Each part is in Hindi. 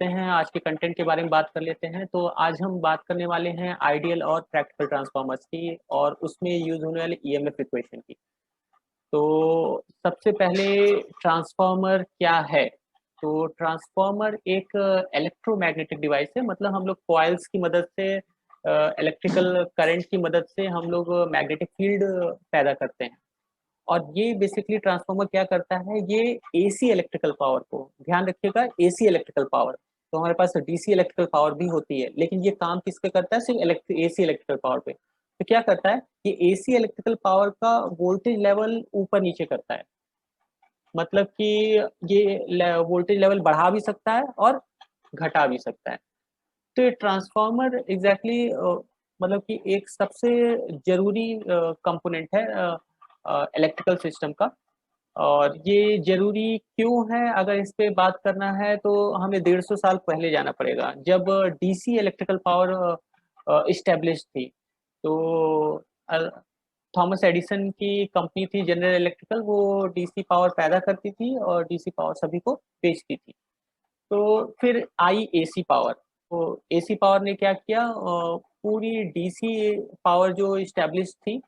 करते हैं, आज के कंटेंट के बारे में बात कर लेते हैं। तो आज हम बात करने वाले हैं आइडियल और प्रैक्टिकल ट्रांसफार्मर्स की और उसमें यूज होने वाले ईएमएफ इक्वेशन की। तो सबसे पहले ट्रांसफार्मर क्या है? तो ट्रांसफार्मर एक इलेक्ट्रोमैग्नेटिक डिवाइस है, मतलब हम लोग कॉइल्स की मदद से इलेक्ट्रिकल करंट की मदद से हम लोग मैग्नेटिक फील्ड पैदा करते हैं। और ये बेसिकली ट्रांसफार्मर क्या करता है, ये एसी इलेक्ट्रिकल पावर को, ध्यान रखिएगा, एसी इलेक्ट्रिकल पावर। तो हमारे पास डीसी इलेक्ट्रिकल पावर भी होती है, लेकिन ये काम किस पे करता है? सिर्फ एसी इलेक्ट्रिकल पावर पे। तो क्या करता है, ये एसी इलेक्ट्रिकल पावर का वोल्टेज लेवल ऊपर नीचे करता है। मतलब कि ये वोल्टेज लेवल बढ़ा भी सकता है और घटा भी सकता है। तो ये ट्रांसफार्मर एग्जैक्टली मतलब कि एक सबसे जरूरी कंपोनेंट है इलेक्ट्रिकल सिस्टम का। और ये ज़रूरी क्यों है? अगर इस पे बात करना है तो हमें 150 साल पहले जाना पड़ेगा, जब डीसी इलेक्ट्रिकल पावर इस्टैब्लिश थी। तो अ, थॉमस एडिसन की कंपनी थी जनरल इलेक्ट्रिकल, वो डीसी पावर पैदा करती थी और डीसी पावर सभी को बेचती थी। तो फिर आई एसी पावर। तो एसी पावर ने क्या किया, पूरी डीसी पावर जो इस्टैब्लिश थी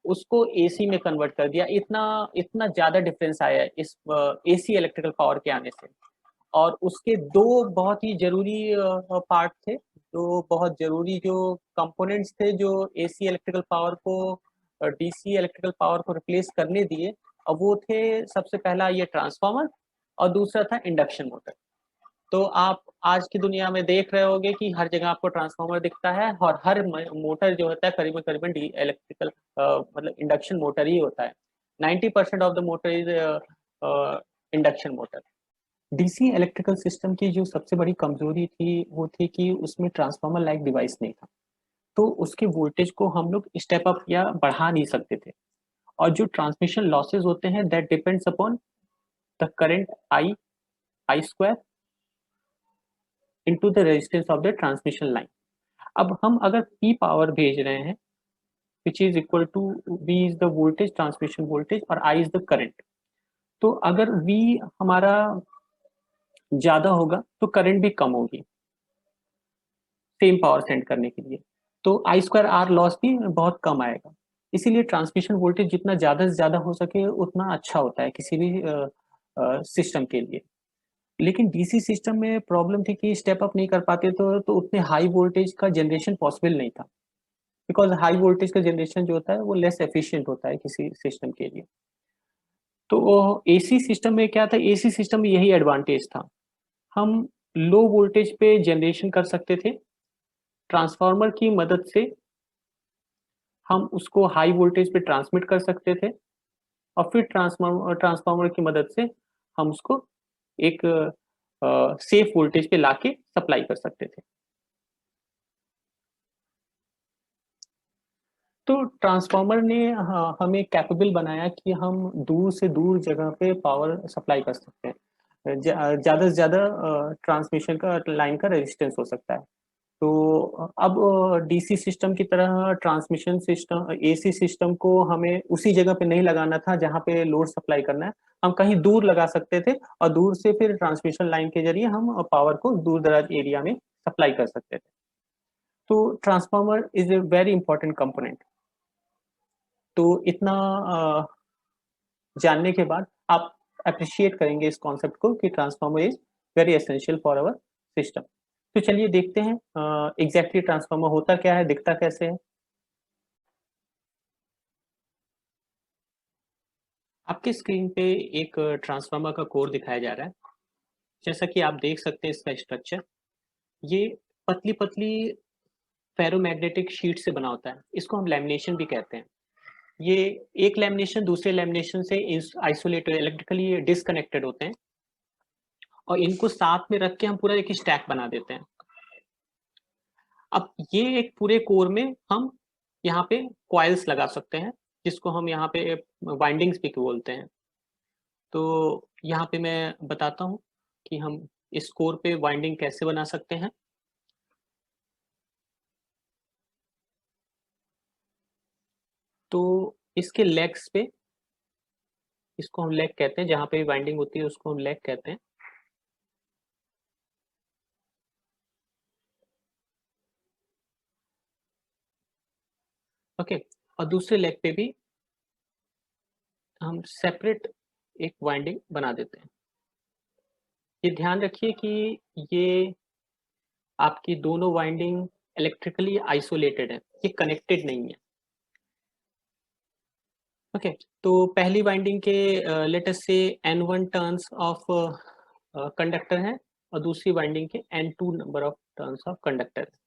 उसको एसी में कन्वर्ट कर दिया। इतना इतना ज़्यादा डिफरेंस आया है इस एसी इलेक्ट्रिकल पावर के आने से। और उसके 2 बहुत ही ज़रूरी पार्ट थे, जो बहुत ज़रूरी जो कंपोनेंट्स थे, जो एसी इलेक्ट्रिकल पावर को डीसी इलेक्ट्रिकल पावर को रिप्लेस करने दिए। और वो थे, सबसे पहला ये ट्रांसफार्मर और दूसरा था इंडक्शन मोटर। तो आप आज की दुनिया में देख रहे होंगे कि हर जगह आपको ट्रांसफार्मर दिखता है और हर मोटर जो होता है करीबन करीबन डी इलेक्ट्रिकल मतलब इंडक्शन मोटर ही होता है। 90% of the motor is induction motor. DC electrical system की जो सबसे बड़ी कमजोरी थी वो थी कि उसमें ट्रांसफार्मर लाइक डिवाइस नहीं था। तो उसके वोल्टेज को हम लोग स्टेप अप या बढ़ा नहीं सकते थे। और जो ट्रांसमिशन लॉसेज होते हैं that depends upon the current I I square into the resistance of the transmission line. अब हम अगर पी पावर भेज रहे हैं which is equal to V is the voltage, transmission voltage, और आई इज द करंट। तो अगर वी हमारा ज्यादा होगा तो करंट भी कम होगी सेम पावर सेंड करने के लिए। तो आई स्क्वायर आर लॉस भी बहुत कम आएगा। इसीलिए ट्रांसमिशन वोल्टेज जितना ज्यादा से ज्यादा हो सके उतना अच्छा होता है किसी भी सिस्टम के लिए। लेकिन डीसी सिस्टम में प्रॉब्लम थी कि स्टेप अप नहीं कर पाते तो उतने हाई वोल्टेज का जनरेशन पॉसिबल नहीं था। बिकॉज हाई वोल्टेज का जनरेशन जो होता है वो लेस एफिशिएंट होता है किसी सिस्टम के लिए। तो एसी सिस्टम में क्या था, एसी सिस्टम में यही एडवांटेज था, हम लो वोल्टेज पे जनरेशन कर सकते थे। ट्रांसफार्मर की मदद से हम उसको हाई वोल्टेज पे ट्रांसमिट कर सकते थे और फिर ट्रांसफार्मर ट्रांसफार्मर की मदद से हम उसको एक सेफ वोल्टेज पे लाके सप्लाई कर सकते थे। तो ट्रांसफार्मर ने हमें कैपेबल बनाया कि हम दूर से दूर जगह पे पावर सप्लाई कर सकते हैं। ज़्यादा से ज़्यादा ट्रांसमिशन का लाइन का रेजिस्टेंस हो सकता है। तो अब डीसी सिस्टम की तरह ट्रांसमिशन सिस्टम, एसी सिस्टम को हमें उसी जगह पे नहीं लगाना था जहाँ पे लोड सप्लाई करना है। हम कहीं दूर लगा सकते थे और दूर से फिर ट्रांसमिशन लाइन के जरिए हम पावर को दूर दराज एरिया में सप्लाई कर सकते थे। तो transformer is a very important component. तो इतना जानने के बाद आप अप्रिशिएट करेंगे इस कॉन्सेप्ट को कि transformer is very essential for our system. तो चलिए देखते हैं एग्जैक्टली ट्रांसफार्मर होता क्या है, दिखता कैसे है। आपकी स्क्रीन पे एक ट्रांसफार्मर का कोर दिखाया जा रहा है। जैसा कि आप देख सकते हैं इसका स्ट्रक्चर, ये पतली पतली फेरोमैग्नेटिक शीट से बना होता है। इसको हम लैमिनेशन भी कहते हैं। ये एक लैमिनेशन दूसरे लैमिनेशन से आइसोलेटेड, इलेक्ट्रिकली डिसकनेक्टेड होते हैं और इनको साथ में रख के हम पूरा एक स्टैक बना देते हैं। अब ये एक पूरे कोर में हम यहाँ पे कॉइल्स लगा सकते हैं, जिसको हम यहाँ पे वाइंडिंग्स भी बोलते हैं। तो यहाँ पे मैं बताता हूँ कि हम इस कोर पे वाइंडिंग कैसे बना सकते हैं। तो इसके लेग्स पे, इसको हम लेग कहते हैं, जहाँ पे वाइंडिंग होती है उसको हम लेग कहते हैं। ओके, और दूसरे लेग पे भी हम सेपरेट एक वाइंडिंग बना देते हैं। ये ध्यान रखिए कि ये आपकी दोनों वाइंडिंग इलेक्ट्रिकली आइसोलेटेड है, ये कनेक्टेड नहीं है। ओके, तो पहली वाइंडिंग के लेट अस से N1 टर्न्स ऑफ कंडक्टर है और दूसरी वाइंडिंग के N2 number of turns of conductor है।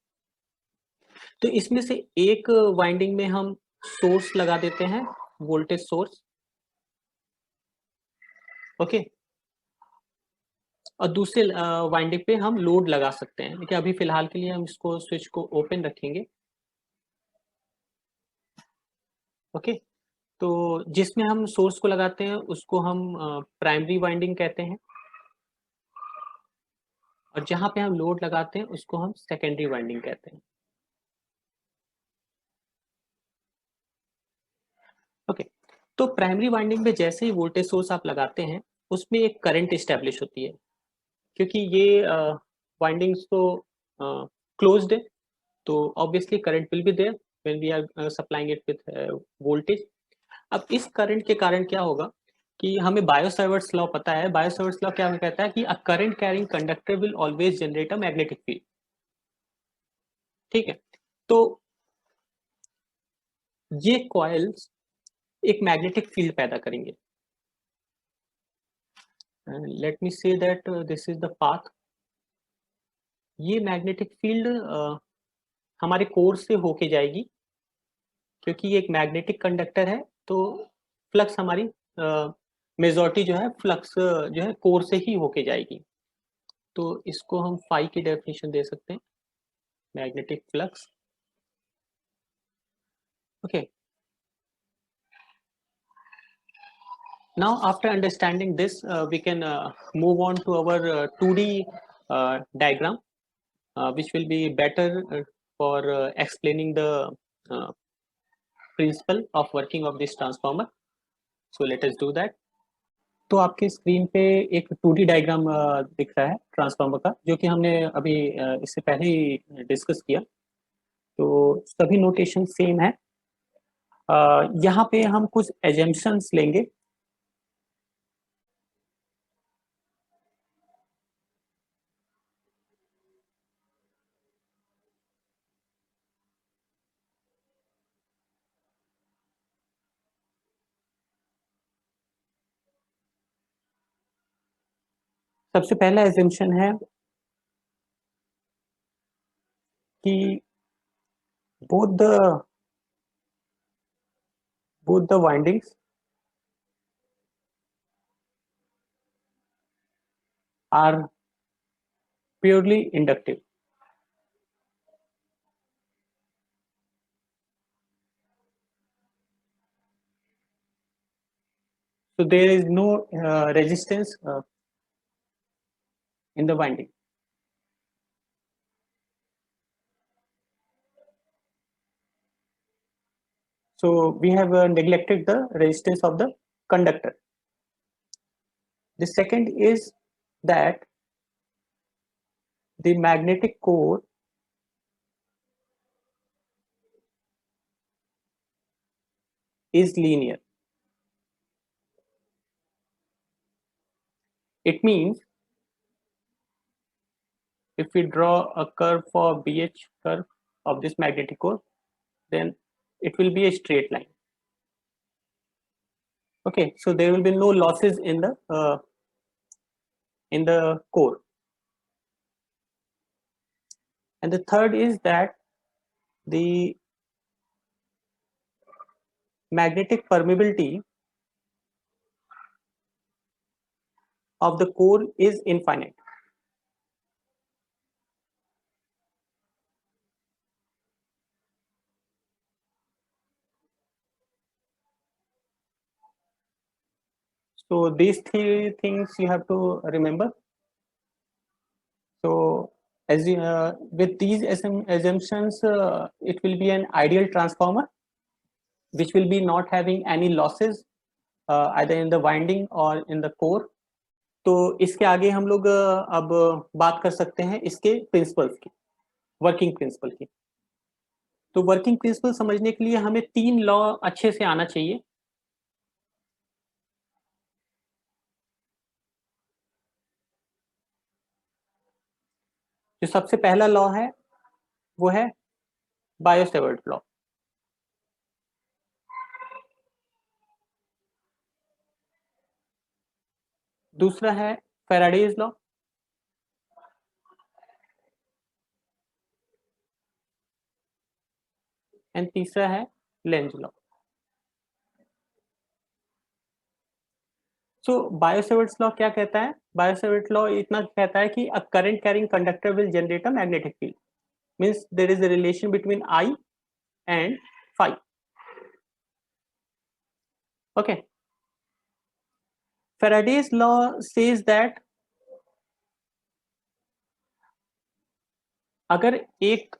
तो इसमें से एक वाइंडिंग में हम सोर्स लगा देते हैं, वोल्टेज सोर्स। ओके, और दूसरे वाइंडिंग पे हम लोड लगा सकते हैं। देखिए अभी फिलहाल के लिए हम इसको स्विच को ओपन रखेंगे। ओके, तो जिसमें हम सोर्स को लगाते हैं उसको हम प्राइमरी वाइंडिंग कहते हैं, और जहां पे हम लोड लगाते हैं उसको हम सेकेंडरी वाइंडिंग कहते हैं। ओके, तो प्राइमरी वाइंडिंग में जैसे ही वोल्टेज सोर्स आप लगाते हैं उसमें एक करंट स्टैब्लिश होती है, क्योंकि ये वाइंडिंग्स तो क्लोज्ड है, तो obviously current will be there when we are supplying it with voltage. अब इस करंट के कारण क्या होगा कि हमें बायो-सावर्ट्स लॉ पता है। बायो-सावर्ट्स लॉ क्या कहता है कि a current carrying conductor will always generate a magnetic field. ठीक है, तो ये कॉइल्स एक मैग्नेटिक फील्ड पैदा करेंगे। Let me say that this is the path. ये मैग्नेटिक फील्ड हमारे कोर से होके जाएगी, क्योंकि ये एक मैग्नेटिक कंडक्टर है, तो फ्लक्स हमारी मेजॉरिटी जो है फ्लक्स जो है कोर से ही होके जाएगी। तो इसको हम फाई की डेफिनेशन दे सकते हैं, magnetic flux. Okay, now after understanding this we can move on to our 2D diagram, which will be better for explaining the uh, principle of working of this transformer. So let us do that. तो आपकी स्क्रीन पे एक 2D डायग्राम दिख रहा है ट्रांसफार्मर का, जो कि हमने अभी इससे पहले ही डिस्कस किया। तो सभी नोटेशन सेम है। यहाँ पे हम कुछ एजम्पशंस लेंगे। सबसे पहला एजम्पशन है कि both the both the windings are purely inductive. So there is no resistance in the winding. So we have neglected the resistance of the conductor. The second is that the magnetic core is linear. It means if we draw a curve for BH curve of this magnetic core, then it will be a straight line. Okay, so there will be no losses in the core. And the third is that the magnetic permeability of the core is infinite. So these three things you have to remember. So as with these assumptions, it will be an ideal transformer, which will be not having any losses either in the winding or in the core. तो इसके आगे हम लोग अब बात कर सकते हैं इसके प्रिंसिपल्स की, वर्किंग प्रिंसिपल की। तो वर्किंग प्रिंसिपल समझने के लिए हमें 3 लॉ अच्छे से आना चाहिए। जो सबसे पहला लॉ है वो है बायो-सेवर्ट लॉ। दूसरा है फैराडेज लॉ। एंड तीसरा है Lenz law. So Biot Savart's law क्या कहता है? बायो-सेवर्ट लॉ इतना कहता है कि a current carrying conductor will generate a magnetic field, means there is a relation between I and phi. Okay, Faraday's law says that अगर एक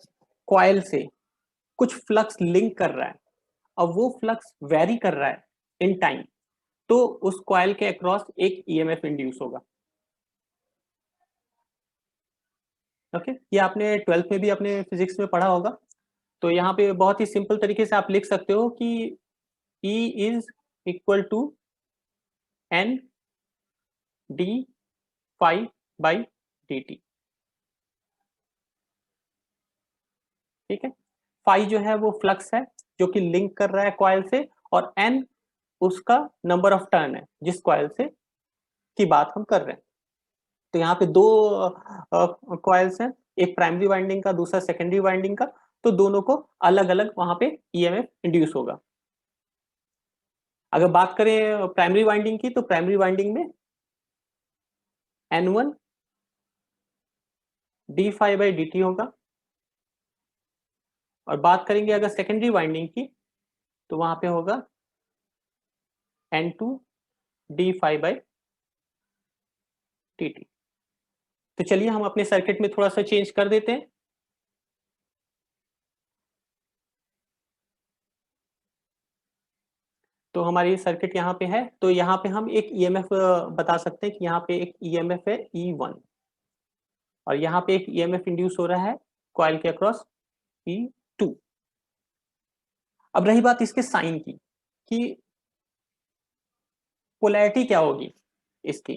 कॉइल से कुछ फ्लक्स लिंक कर रहा है और वो फ्लक्स वेरी कर रहा है इन टाइम, तो उस कॉइल के अक्रॉस एक ईएमएफ इंड्यूस होगा। ओके, ये आपने 12th में भी अपने फिजिक्स में पढ़ा होगा। तो यहाँ पे बहुत ही सिंपल तरीके से आप लिख सकते हो कि E is equal to N D phi by D T. ठीक है, फाई जो है वो फ्लक्स है जो कि लिंक कर रहा है कॉइल से, और एन उसका नंबर ऑफ टर्न है जिस कॉइल से की बात हम कर रहे हैं। तो यहाँ पे दो कॉइल्स हैं, एक प्राइमरी वाइंडिंग का, दूसरा सेकेंडरी वाइंडिंग का, तो दोनों को अलग अलग वहां पे ईएमएफ इंड्यूस होगा। अगर बात करें प्राइमरी वाइंडिंग की, तो प्राइमरी वाइंडिंग में N1 D phi by D T होगा। और बात करेंगे अगर सेकेंडरी वाइंडिंग की, तो वहां पे होगा N2 D phi by T T. तो चलिए हम अपने सर्किट में थोड़ा सा चेंज कर देते हैं। तो हमारी सर्किट यहाँ पे है, तो यहाँ पे हम एक ईएमएफ बता सकते हैं कि यहाँ पे एक ईएमएफ है E1, और यहाँ पे एक ईएमएफ इंड्यूस हो रहा है कॉइल के अक्रॉस E2। अब रही बात इसके साइन की, कि पोलैरिटी क्या होगी इसकी,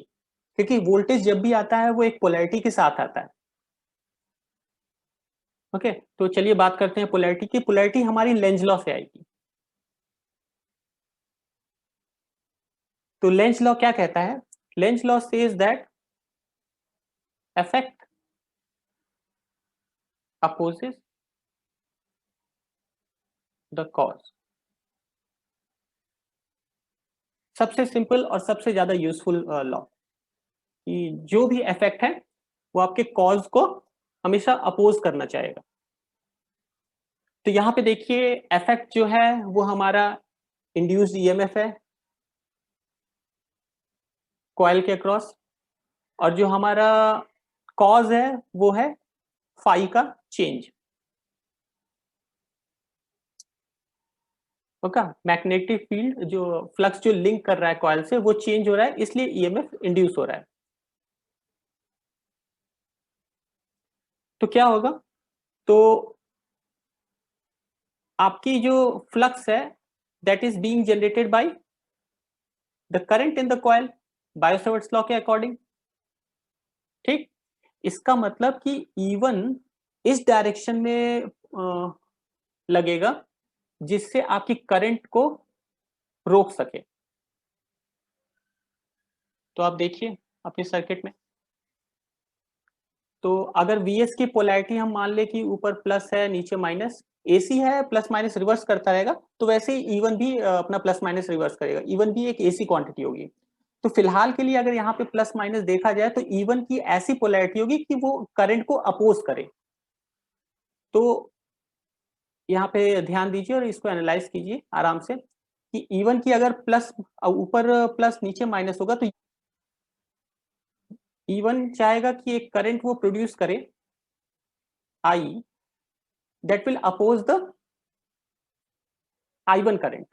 क्योंकि वोल्टेज जब भी आता है वो एक पोलैरिटी के साथ आता है। ओके, तो चलिए बात करते हैं पोलैरिटी की। पोलैरिटी हमारी लेंज लॉ से आएगी। तो लेंज लॉ क्या कहता है? Lenz law says that effect opposes the cause। सबसे सिंपल और सबसे ज्यादा यूजफुल लॉ, कि जो भी इफेक्ट है वो आपके कॉज को हमेशा अपोज करना चाहेगा। तो यहां पे देखिए, इफेक्ट जो है वो हमारा इंड्यूस्ड ईएमएफ है कॉइल के अक्रॉस, और जो हमारा कॉज है वो है फाई का चेंज। ओके, मैग्नेटिक फील्ड जो फ्लक्स जो लिंक कर रहा है कॉइल से वो चेंज हो रहा है, इसलिए ईएमएफ इंड्यूस हो रहा है। तो क्या होगा? तो आपकी जो फ्लक्स है that is being generated by the current in the coil, bio-Savart's law के अकॉर्डिंग। ठीक, इसका मतलब कि E1 इस डायरेक्शन में लगेगा जिससे आपकी करंट को रोक सके। तो आप देखिए अपने सर्किट में, तो अगर Vs की पोलैरिटी हम मान ले कि ऊपर प्लस है नीचे माइनस, एसी है, प्लस माइनस रिवर्स करता रहेगा, तो वैसे ही E1 भी अपना प्लस माइनस रिवर्स करेगा। E1 भी एक एसी क्वांटिटी होगी। तो फिलहाल के लिए अगर यहाँ पे प्लस माइनस देखा जाए, तो E1 की ऐसी पोलैरिटी होगी कि वो करंट को अपोज करे। तो यहाँ पे ध्यान दीजिए और इसको एनालाइज कीजिए आराम से, कि E1 की अगर प्लस ऊपर प्लस नीचे माइनस होगा, तो E1 चाहेगा कि एक करंट वो प्रोड्यूस करे I, that will oppose the I1 current.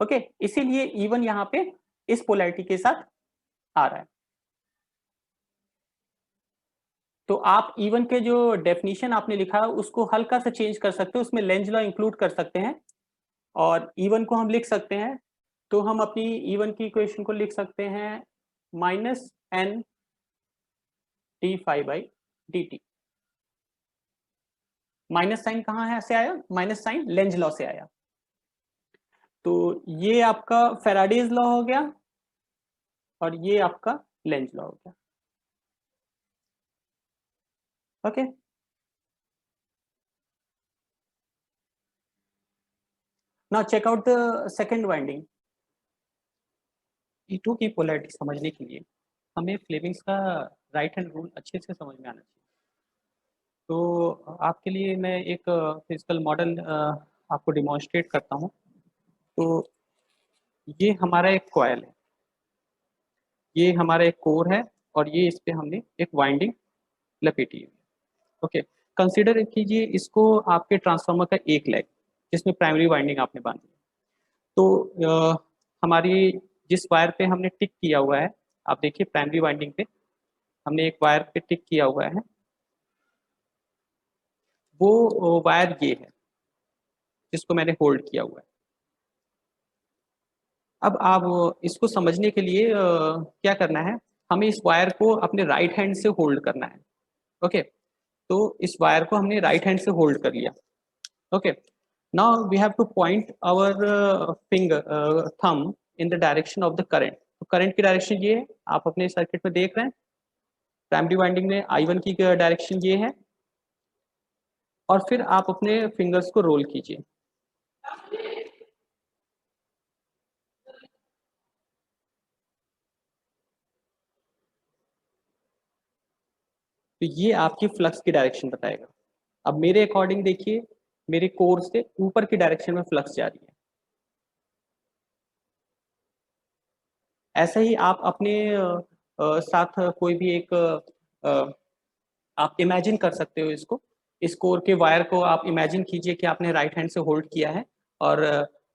Okay, इसीलिए E1 यहाँ पे इस पोलैरिटी के साथ आ रहा है। तो आप E1 के जो डेफिनेशन आपने लिखा है उसको हल्का सा चेंज कर सकते हो, उसमें लेंज लॉ इंक्लूड कर सकते हैं और E1 को हम लिख सकते हैं। तो हम अपनी E1 की इक्वेशन को लिख सकते हैं minus N D phi by D T. Minus sign कहाँ है से आया? माइनस साइन लेंज लॉ से आया। तो ये आपका फैराडेज लॉ हो गया और ये आपका लेंज लॉ हो गया। Okay, now check out the second winding. E2 की पोलैरिटी समझने के लिए हमें फ्लेमिंग्स का राइट हैंड रूल अच्छे से समझ में आना चाहिए। तो आपके लिए मैं एक फिजिकल मॉडल आपको डिमॉन्स्ट्रेट करता हूँ। तो ये हमारा एक कॉइल है, ये हमारा एक कोर है और ये इस पे हमने एक वाइंडिंग लपेटी है। ओके, कंसीडर कीजिए इसको आपके ट्रांसफार्मर का एक लेग जिसमें प्राइमरी वाइंडिंग आपने बांधी है। तो हमारी जिस वायर पे हमने टिक किया हुआ है, आप देखिए प्राइमरी वाइंडिंग पे हमने एक वायर पे टिक किया हुआ है, वो वायर ये है जिसको मैंने होल्ड किया हुआ है। अब आप इसको समझने के लिए क्या करना है, हमें इस वायर को अपने राइट हैंड से होल्ड करना है। ओके, तो इस वायर को हमने राइट हैंड से होल्ड कर लिया। Okay, now we have to point our finger thumb in the direction of the current. तो करंट की डायरेक्शन ये है, आप अपने सर्किट में देख रहे हैं। प्राइमरी वाइंडिंग में I1 की डायरेक्शन ये है और फिर आप अपने फिंगर्स को रोल कीजिए। तो ये आपकी फ्लक्स की डायरेक्शन बताएगा। अब मेरे अकॉर्डिंग देखिए, मेरे कोर से ऊपर की डायरेक्शन में फ्लक्स जा रही है। ऐसा ही आप अपने साथ कोई भी एक आप इमेजिन कर सकते हो इसको। इस कोर के वायर को आप इमेजिन कीजिए कि आपने राइट हैंड से होल्ड किया है और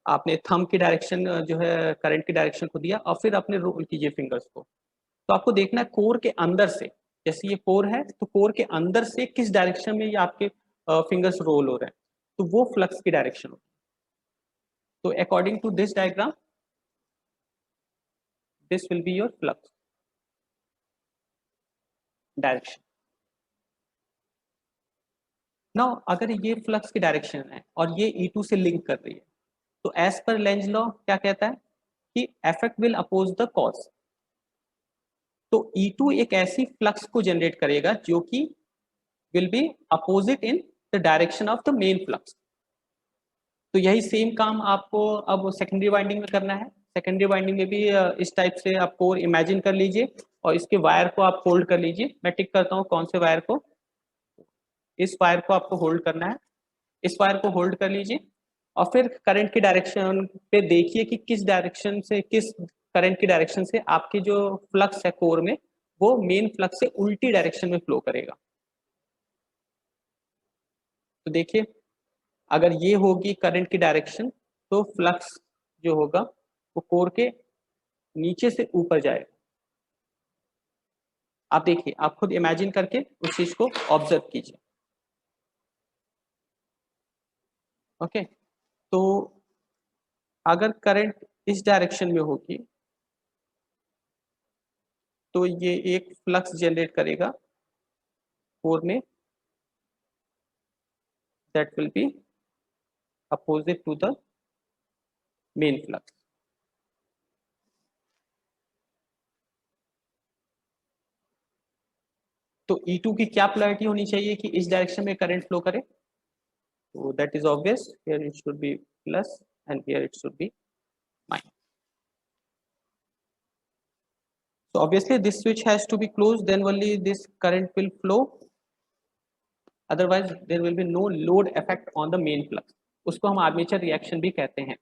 आपने थंब की डायरेक्शन जो है करंट की डायरेक्शन को दिया और फिर अपने रोल कीजिए फिंगर्स को। तो आपको देखना है कोर के अंदर से, जैसे ये कोर है तो कोर के अंदर से किस डायरेक्शन में ये आपके फिंगर्स रोल हो रहे हैं, तो वो फ्लक्स की डायरेक्शन होगी। तो according to this diagram, this will be your flux direction. Now अगर ये फ्लक्स की डायरेक्शन है और ये E2 से लिंक कर रही है, तो एज पर लेंज लॉ क्या कहता है कि effect will oppose the cause. तो E2 एक ऐसी फ्लक्स को जनरेट करेगा जो कि will be opposite in the direction of the main flux. तो यही सेम काम आपको अब सेकेंडरी वाइंडिंग में करना है। सेकेंडरी वाइंडिंग में भी इस टाइप से आप कोर इमेजिन कर लीजिए और इसके वायर को आप होल्ड कर लीजिए। मैं टिक करता हूँ कौन से वायर को, इस वायर को आपको होल्ड करना है। इस वायर को होल्ड कर लीजिए और फिर करंट की डायरेक्शन पे देखिए कि किस डायरेक्शन से, किस करंट की डायरेक्शन से आपकी जो फ्लक्स है कोर में वो मेन फ्लक्स से उल्टी डायरेक्शन में फ्लो करेगा। तो देखिए अगर ये होगी करंट की डायरेक्शन तो फ्लक्स जो होगा वो कोर के नीचे से ऊपर जाएगा। आप देखिए, आप खुद इमेजिन करके उस चीज को ऑब्जर्व कीजिए। ओके, तो अगर करंट इस डायरेक्शन में होगी तो ये एक फ्लक्स जनरेट करेगा कोर में, that will be opposite to the main flux. तो E2 की क्या पोलैरिटी होनी चाहिए कि इस डायरेक्शन में करंट फ्लो करे? तो that is obvious, here it should be plus and here it should be minus. So obviously this switch has to be closed, then only this current will flow. Otherwise there will be no load effect on the main flux. उसको हम आर्मेचर रिएक्शन भी कहते हैं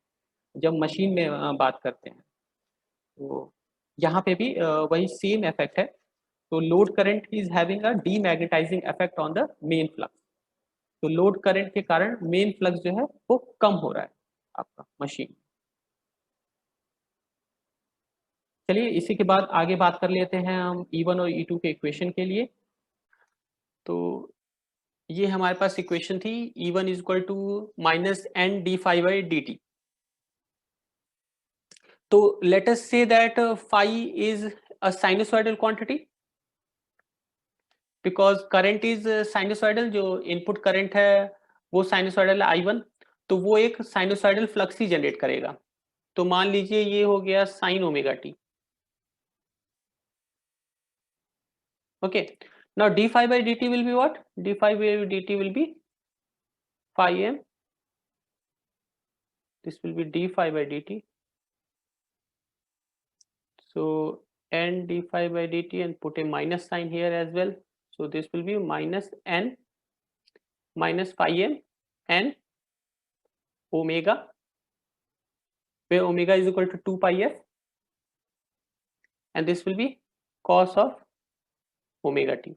जब मशीन में बात करते हैं। तो यहाँ पे भी वही सेम इफेक्ट है। तो load current is having a demagnetising effect on the main flux. तो लोड करंट के कारण मेन फ्लक्स जो है वो कम हो रहा है आपका मशीन। चलिए इसी के बाद आगे बात कर लेते हैं हम E1 और E2 के इक्वेशन के लिए। तो ये हमारे पास इक्वेशन थी E1 is equal to minus N D phi by D T. तो let us say that phi is a sinusoidal quantity because current is sinusoidal, जो इनपुट करंट है वो साइनोसॉइडल I1, तो वो एक साइनोसॉइडल फ्लक्स ही जनरेट करेगा। तो मान लीजिए ये हो गया sine omega T. Okay, now D phi by D T will be what? D phi by D T will be phi M, this will be d phi by dt, so n d phi by dt and put a minus sign here as well, so this will be minus n minus phi m n omega, where omega is equal to 2 pi f, and this will be cos of omega t.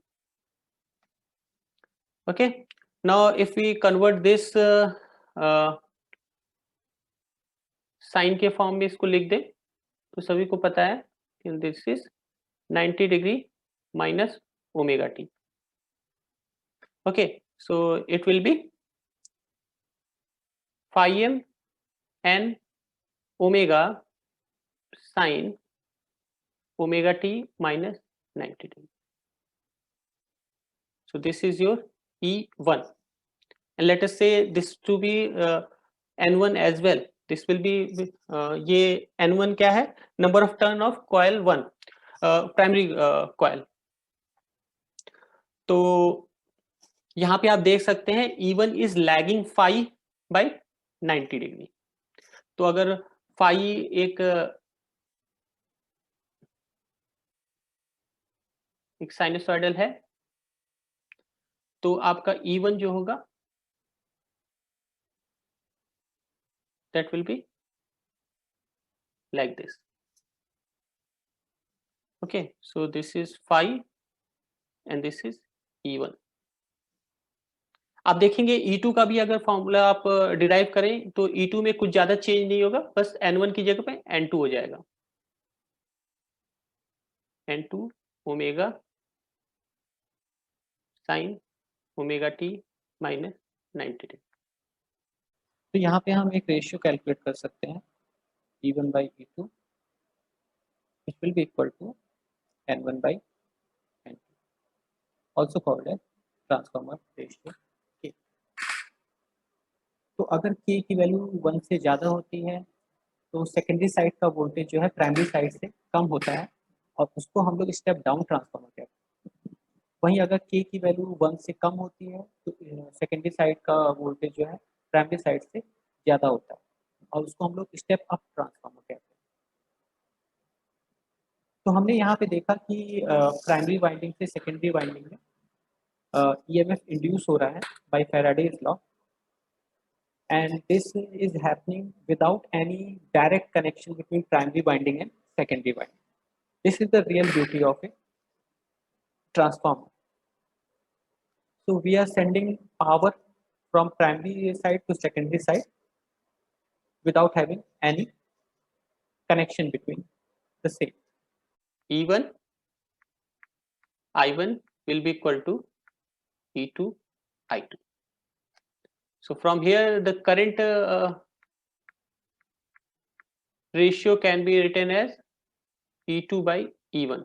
Okay, now if we convert this sine के फॉर्म में इसको लिख दे, तो सभी को पता है कि this is 90 degree minus omega T. Okay, so it will be phi M N omega sine omega T minus 90 degree. So this is your E1, and let us say this to be N1 as well. This will be ये N1 क्या है? Number of turn of coil 1, primary coil. तो यहाँ पे आप देख सकते हैं E1 is lagging phi by 90 degree. तो अगर phi एक साइनोसॉइडल है, तो आपका E1 जो होगा that will be like this. Okay, so this is phi and this is E1. आप देखेंगे E2 का भी अगर फॉर्मूला आप डिराइव करें तो E2 में कुछ ज्यादा चेंज नहीं होगा, बस N1 की जगह पे N2 हो जाएगा, N2 omega sine omega T minus 90 degree. तो यहाँ पे हम एक रेशियो कैलकुलेट कर सकते हैं, E1 by E2 which will be equal to N1 by N2, also called as transformer ratio K। तो अगर K की वैल्यू 1 से ज़्यादा होती है तो सेकेंडरी साइड का वोल्टेज जो है प्राइमरी साइड से कम होता है, और उसको हम लोग स्टेप डाउन ट्रांसफार्मर कहते हैं। वहीं अगर K की वैल्यू 1 से कम होती है तो सेकेंडरी साइड का वोल्टेज जो है प्राइमरी साइड से ज़्यादा होता है, और उसको हम लोग स्टेप अप ट्रांसफार्मर कहते हैं। तो हमने यहाँ पे देखा कि प्राइमरी वाइंडिंग से सेकेंडरी वाइंडिंग में EMF इंड्यूस हो रहा है by Faraday's law, and this is happening without any direct connection between primary winding and secondary winding. This is the real beauty of a transformer. So we are sending power from primary side to secondary side without having any connection between the same. E1 I1 will be equal to E2 I2. So from here the current ratio can be written as E2 by E1,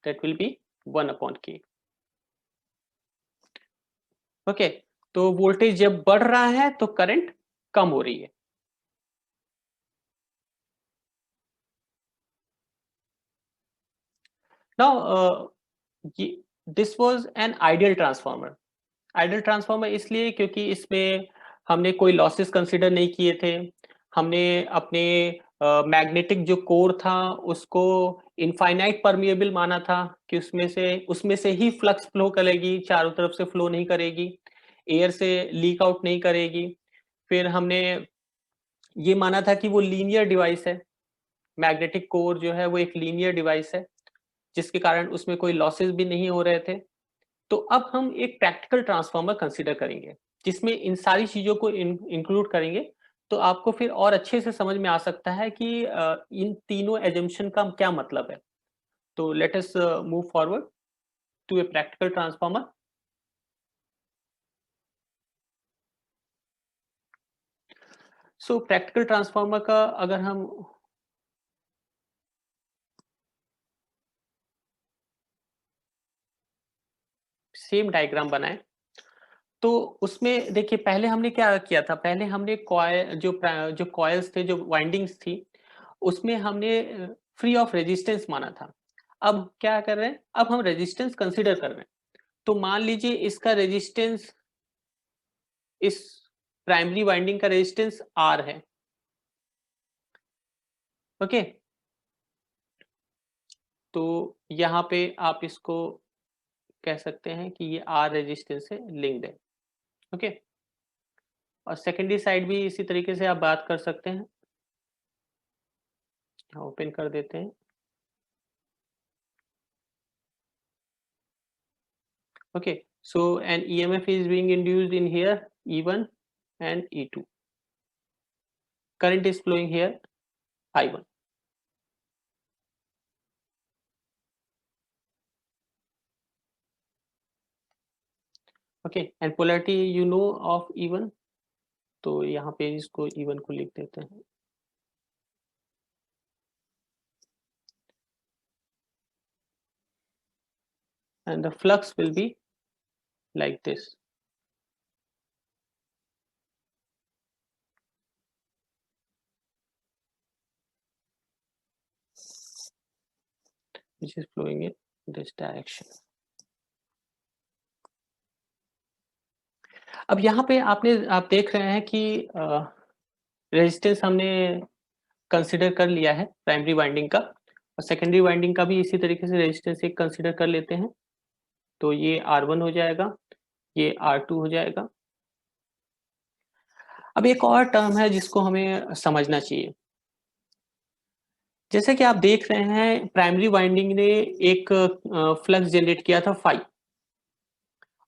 that will be 1 upon K. Okay, तो वोल्टेज जब बढ़ रहा है तो करंट कम हो रही है। Now this was an ideal transformer. Ideal transformer इसलिए क्योंकि इसमें हमने कोई लॉसेस कंसीडर नहीं किए थे, हमने अपने मैग्नेटिक जो कोर था उसको इनफाइनाइट परमिएबल माना था कि उसमें से ही फ्लक्स फ्लो करेगी, चारों तरफ से फ्लो नहीं करेगी, एयर से लीक आउट नहीं करेगी। फिर हमने ये माना था कि वो लीनियर डिवाइस है, मैग्नेटिक कोर जो है वो एक लीनियर डिवाइस है जिसके कारण उसमें कोई लॉसेस भी नहीं हो रहे थे। तो अब हम एक प्रैक्टिकल ट्रांसफार्मर कंसीडर करेंगे जिसमें इन सारी चीजों को इंक्लूड करेंगे, तो आपको फिर और अच्छे से समझ में आ सकता है कि इन तीनों एजम्पशन का क्या मतलब है। तो let us move forward. to a practical transformer. So practical transformer का अगर हम सेम डायग्राम बनाए तो उसमें देखिए पहले हमने क्या किया था, पहले हमने कॉइल जो कॉइल्स थे, जो वाइंडिंग्स थी, उसमें हमने फ्री ऑफ रेजिस्टेंस माना था। अब क्या कर रहे हैं, अब हम रेजिस्टेंस कंसीडर कर रहे हैं। तो मान लीजिए इसका रेजिस्टेंस, इस प्राइमरी वाइंडिंग का रेजिस्टेंस R है, ओके। तो यहाँ पे आप इसको कह सकते हैं कि ये R रेजिस्टेंस से लिंक्ड है, ओके। और सेकेंडरी साइड भी इसी तरीके से आप बात कर सकते हैं। ओपन कर देते हैं, okay. So an EMF is being induced in here, E1 and E2. Current is flowing here, I1. Okay, and polarity you know of E1, तो यहाँ पे इसको E1 को लिख देते हैं। And the flux will be like this. Which is flowing in this direction. अब यहाँ पे आप देख रहे हैं कि रेजिस्टेंस हमने कंसिडर कर लिया है प्राइमरी वाइंडिंग का, और सेकेंडरी वाइंडिंग का भी इसी तरीके से रेजिस्टेंस एक कंसिडर कर लेते हैं। तो ये R1 हो जाएगा, ये R2 हो जाएगा। अब एक और टर्म है जिसको हमें समझना चाहिए। जैसे कि आप देख रहे हैं प्राइमरी वाइंडिंग ने एक फ्लक्स जनरेट किया था फाई।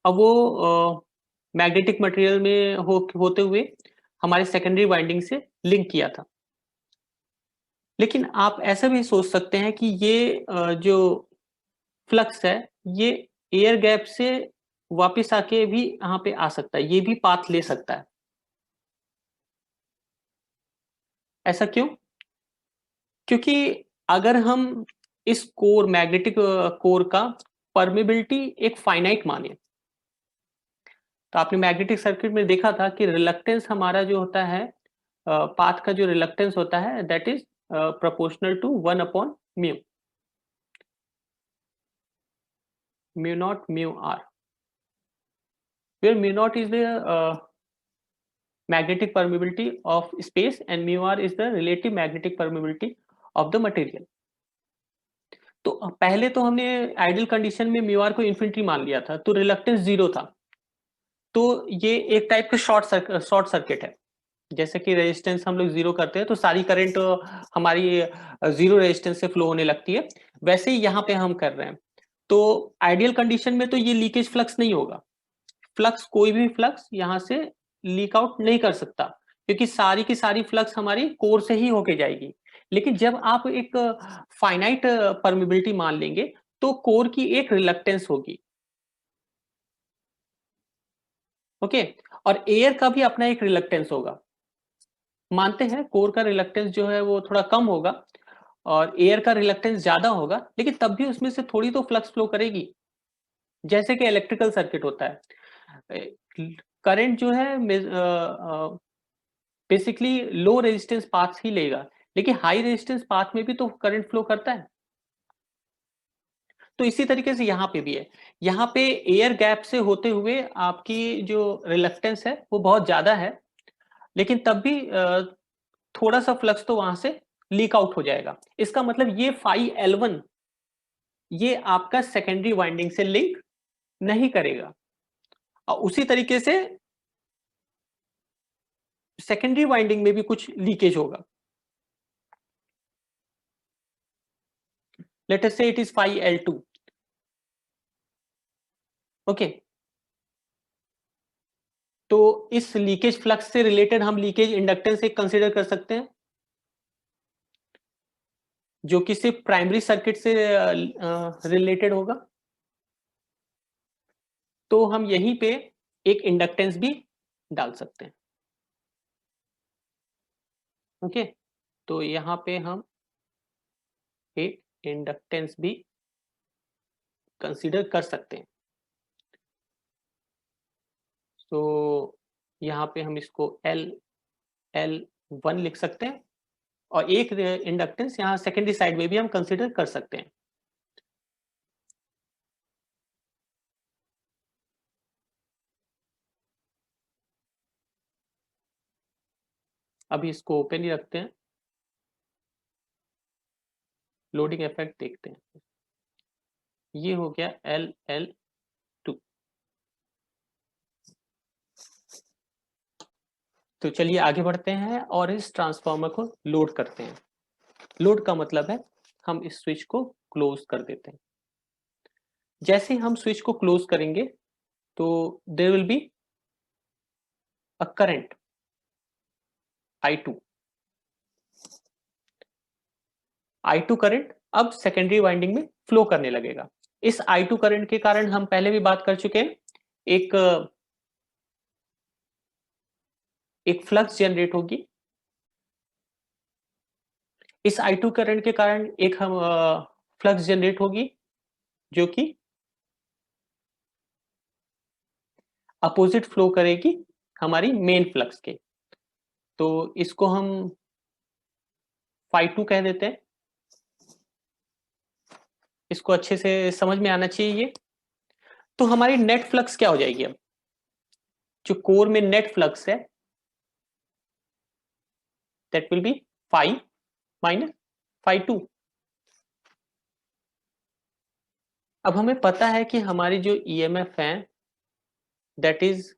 अब वो मैग्नेटिक मटेरियल में होते हुए हमारे सेकेंडरी वाइंडिंग से लिंक किया था। लेकिन आप ऐसा भी सोच सकते हैं कि ये जो फ्लक्स है ये एयर गैप से वापस आके भी यहाँ पे आ सकता है, ये भी पाथ ले सकता है। ऐसा क्यों? क्योंकि अगर हम इस कोर, मैग्नेटिक कोर का परमेबिलिटी एक फाइनाइट माने, तो आपने मैग्नेटिक सर्किट में देखा था कि रिलक्टेंस हमारा जो होता है, पाथ का जो रिलक्टेंस होता है, that is proportional to 1/μ, μ0 μr, where μ0 is the magnetic permeability of space and μr is the relative magnetic permeability of the material. तो पहले तो हमने आइडियल कंडीशन में म्यू आर को इन्फिनिटी मान लिया था, तो रिलक्टेंस 0 था। तो ये एक टाइप का शॉर्ट सर्किट है। जैसे कि रेजिस्टेंस हम लोग 0 करते हैं तो सारी करंट हमारी 0 रेजिस्टेंस से फ्लो होने लगती है, वैसे ही यहाँ पे हम कर रहे हैं। तो आइडियल कंडीशन में तो ये लीकेज फ्लक्स नहीं होगा, फ्लक्स कोई भी फ्लक्स यहाँ से लीक आउट नहीं कर सकता, क्योंकि सारी की सारी फ्लक्स हमारी कोर से ही होके जाएगी। लेकिन जब आप एक फाइनाइट परमिबिलिटी मान लेंगे तो कोर की एक रिलक्टेंस होगी, ओके। और एयर का भी अपना एक रिलक्टेंस होगा। मानते हैं कोर का रिलक्टेंस जो है वो थोड़ा कम होगा और एयर का रिलक्टेंस ज्यादा होगा, लेकिन तब भी उसमें से थोड़ी तो फ्लक्स फ्लो करेगी। जैसे कि इलेक्ट्रिकल सर्किट होता है, करंट जो है बेसिकली लो रेजिस्टेंस पाथ ही लेगा, लेकिन हाई रेजिस्टेंस पाथ में भी तो करंट फ्लो करता है। तो इसी तरीके से यहाँ पे भी है, यहाँ पे एयर गैप से होते हुए आपकी जो रिलक्टेंस है वो बहुत ज्यादा है, लेकिन तब भी थोड़ा सा फ्लक्स तो वहां से लीक आउट हो जाएगा। इसका मतलब ये फाई L1 ये आपका सेकेंडरी वाइंडिंग से लिंक नहीं करेगा, और उसी तरीके से सेकेंडरी वाइंडिंग में भी कुछ लीकेज होगा। लेट अस से it is phi L2, okay. तो इस लीकेज फ्लक्स से रिलेटेड हम लीकेज इंडक्टेंस एक कंसीडर कर सकते हैं, जो कि सिर्फ प्राइमरी सर्किट से रिलेटेड होगा। तो हम यहीं पे एक इंडक्टेंस भी डाल सकते हैं। ओके, तो यहाँ पे हम एक इंडक्टेंस भी कंसीडर कर सकते हैं। तो यहाँ पे हम इसको L1 लिख सकते हैं, और एक इंडक्टेंस यहाँ सेकेंडरी साइड में भी हम कंसीडर कर सकते हैं। अभी इसको ओपन ही रखते हैं, लोडिंग इफेक्ट देखते हैं। ये हो गया L2। तो चलिए आगे बढ़ते हैं और इस ट्रांसफार्मर को लोड करते हैं। लोड का मतलब है हम इस स्विच को क्लोज कर देते हैं। जैसे हम स्विच को क्लोज करेंगे तो there will be a current I2। I2 current अब सेकेंडरी वाइंडिंग में फ्लो करने लगेगा। इस I2 करंट के कारण हम पहले भी बात कर चुके हैं, एक फ्लक्स जनरेट होगी। इस I2 करंट के कारण एक हम फ्लक्स जनरेट होगी जो कि अपोजिट फ्लो करेगी हमारी मेन फ्लक्स के। तो इसको हम phi2 कह देते हैं। इसको अच्छे से समझ में आना चाहिए ये। तो हमारी नेट फ्लक्स क्या हो जाएगी? अब जो कोर में नेट फ्लक्स है that will B phi minus phi2। अब हमें पता है कि हमारी जो ईएमएफ है दैट इज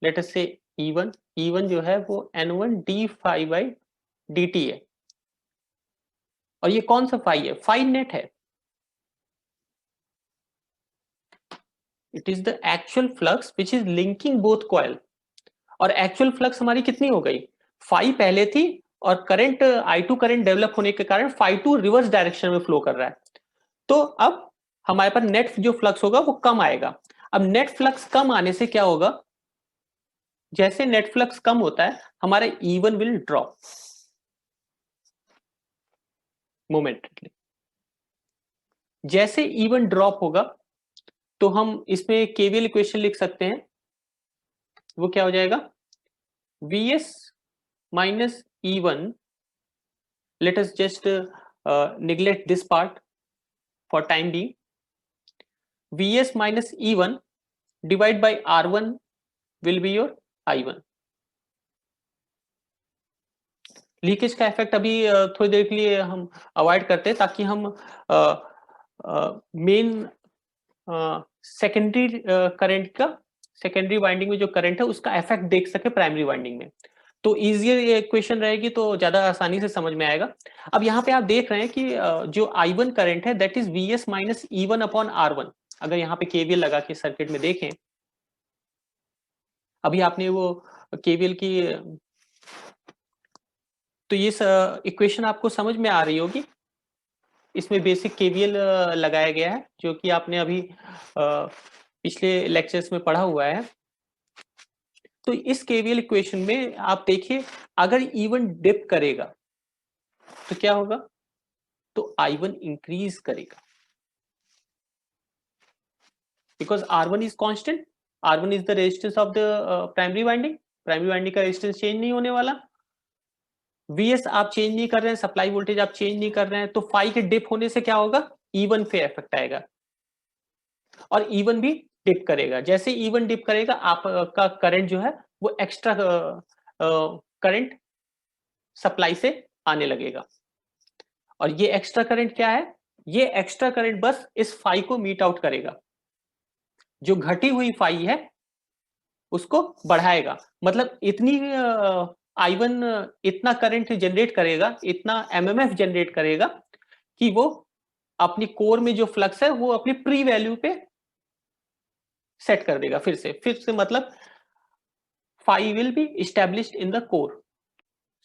लेट अस से E1 जो है वो N1 d phi by dt है। और ये कौन सा phi है? phi नेट है। It is the actual flux which is linking both coil. और एक्चुअल फ्लक्स हमारी कितनी हो गई? phi पहले थी, और करंट I2 करंट डेवलप होने के कारण phi2 रिवर्स डायरेक्शन में फ्लो कर रहा है। तो अब हमारे पास नेट जो फ्लक्स होगा वो कम आएगा। अब नेट फ्लक्स कम आने से क्या होगा? जैसे नेट फ्लक्स कम होता है हमारा E1 विल ड्रॉप मोमेंटली। जैसे E1 ड्रॉप होगा तो हम इसमें केवीएल इक्वेशन लिख सकते हैं। वो क्या हो जाएगा? Vs minus E1, let us just neglect this part for time being. Vs minus E1 divide by R1 will be your I1। Leakage का इफेक्ट अभी थोड़ी देर के लिए हम अवॉइड करते हैं, ताकि हम मेन सेकेंडरी करंट का, सेकेंडरी वाइंडिंग में जो करंट है उसका इफेक्ट देख सके प्राइमरी वाइंडिंग में। तो इजियर इक्वेशन रहेगी तो ज्यादा आसानी से समझ में आएगा। अब यहाँ पे आप देख रहे हैं कि जो I1 करंट है that is Vs minus E1 upon R1। अगर यहाँ पे केवीएल लगा के सर्किट में देखें, अभी आपने वो केवीएल की, तो ये इक्वेशन आपको समझ में आ रही होगी। इसमें बेसिक केवीएल लगाया गया है जो कि आपने अभी पिछले लेक्चर्स में पढ़ा हुआ है। तो इस केवीएल इक्वेशन में आप देखिए, अगर E1 डिप करेगा तो क्या होगा? तो I1 इंक्रीज करेगा, because R1 is constant. R1 is the resistance of the primary winding. Primary winding का रेजिस्टेंस चेंज नहीं होने वाला। Vs आप चेंज नहीं कर रहे हैं, सप्लाई वोल्टेज आप चेंज नहीं कर रहे हैं, तो फाई के डिप होने से क्या होगा? E1 पे इफेक्ट आएगा, और E1 भी डिप करेगा। जैसे E1 डिप करेगा आपका करंट जो है वो एक्स्ट्रा करंट सप्लाई से आने लगेगा। और ये एक्स्ट्रा करंट क्या है? ये एक्स्ट्रा करंट बस इस फाई को मीट आउट करेगा। जो घटी हुई फाई है उसको बढ़ाएगा। मतलब इतनी I1 इतना करंट जनरेट करेगा, इतना MMF जनरेट करेगा कि वो अपनी कोर में जो फ्लक्स है वो अपनी प्री वैल्यू पे सेट कर देगा। फिर से मतलब phi will be established in the core.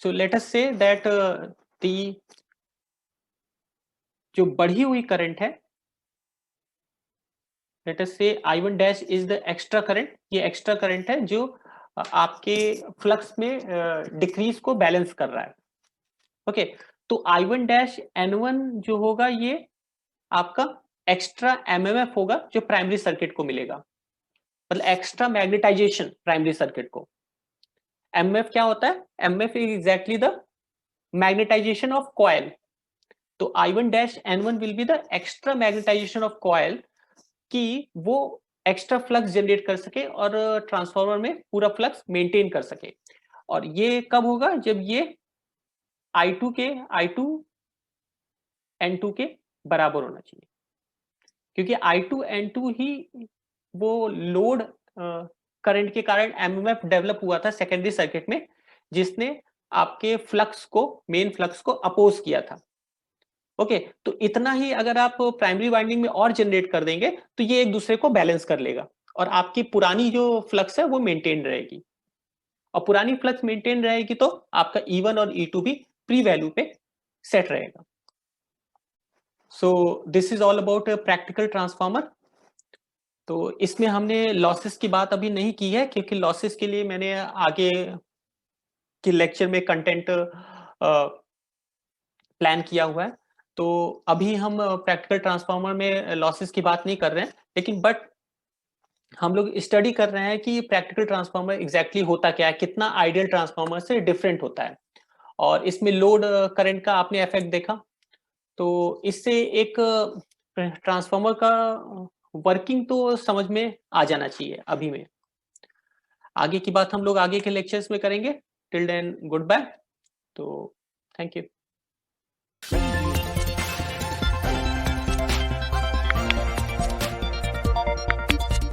So let us say that the जो बढ़ी हुई करंट है लेट अस से I1 dash is the extra current, ये एक्स्ट्रा करंट है जो आपके फ्लक्स में डिक्रीज को बैलेंस कर रहा है। ओके, तो I1 डैश N1 जो होगा ये आपका एक्स्ट्रा एमएमएफ होगा जो प्राइमरी सर्किट को मिलेगा, मतलब एक्स्ट्रा मैग्नेटाइजेशन प्राइमरी सर्किट को। एमएफ क्या होता है? MF is exactly the magnetization of coil. तो I1 dash N1 will be the extra magnetization of coil कि वो एक्स्ट्रा फ्लक्स जनरेट कर सके और ट्रांसफार्मर में पूरा फ्लक्स मेंटेन कर सके। और ये कब होगा? जब ये I2 N2 के बराबर होना चाहिए, क्योंकि I2 N2 ही वो लोड करंट के कारण एमएमएफ डेवलप हुआ था सेकेंडरी सर्किट में, जिसने आपके फ्लक्स को, मेन फ्लक्स को अपोज किया था। ओके, तो इतना ही अगर आप प्राइमरी वाइंडिंग में और जनरेट कर देंगे तो ये एक दूसरे को बैलेंस कर लेगा और आपकी पुरानी जो फ्लक्स है वो मेंटेन रहेगी। और पुरानी फ्लक्स मेंटेन रहेगी तो आपका E1 और E2 भी प्री वैल्यू पे सेट रहेगा। So this is all about practical transformer. तो इसमें हमने लॉसेस की बात अभी नहीं की है, क्योंकि लॉसेस के लिए मैंने आगे के लेक्चर में कंटेंट प्लान किया हुआ है। तो अभी हम प्रैक्टिकल ट्रांसफार्मर में लॉसेस की बात नहीं कर रहे हैं, लेकिन बट हम लोग स्टडी कर रहे हैं कि प्रैक्टिकल ट्रांसफार्मर एग्जैक्टली होता क्या है, कितना आइडियल ट्रांसफार्मर से डिफरेंट होता है। और इसमें लोड करंट का आपने इफेक्ट देखा, तो इससे एक ट्रांसफार्मर का वर्किंग तो समझ में आ जाना चाहिए अभी में। आगे की बात हम लोग आगे के लेक्चर्स में करेंगे। Till then good bye. तो थैंक यू।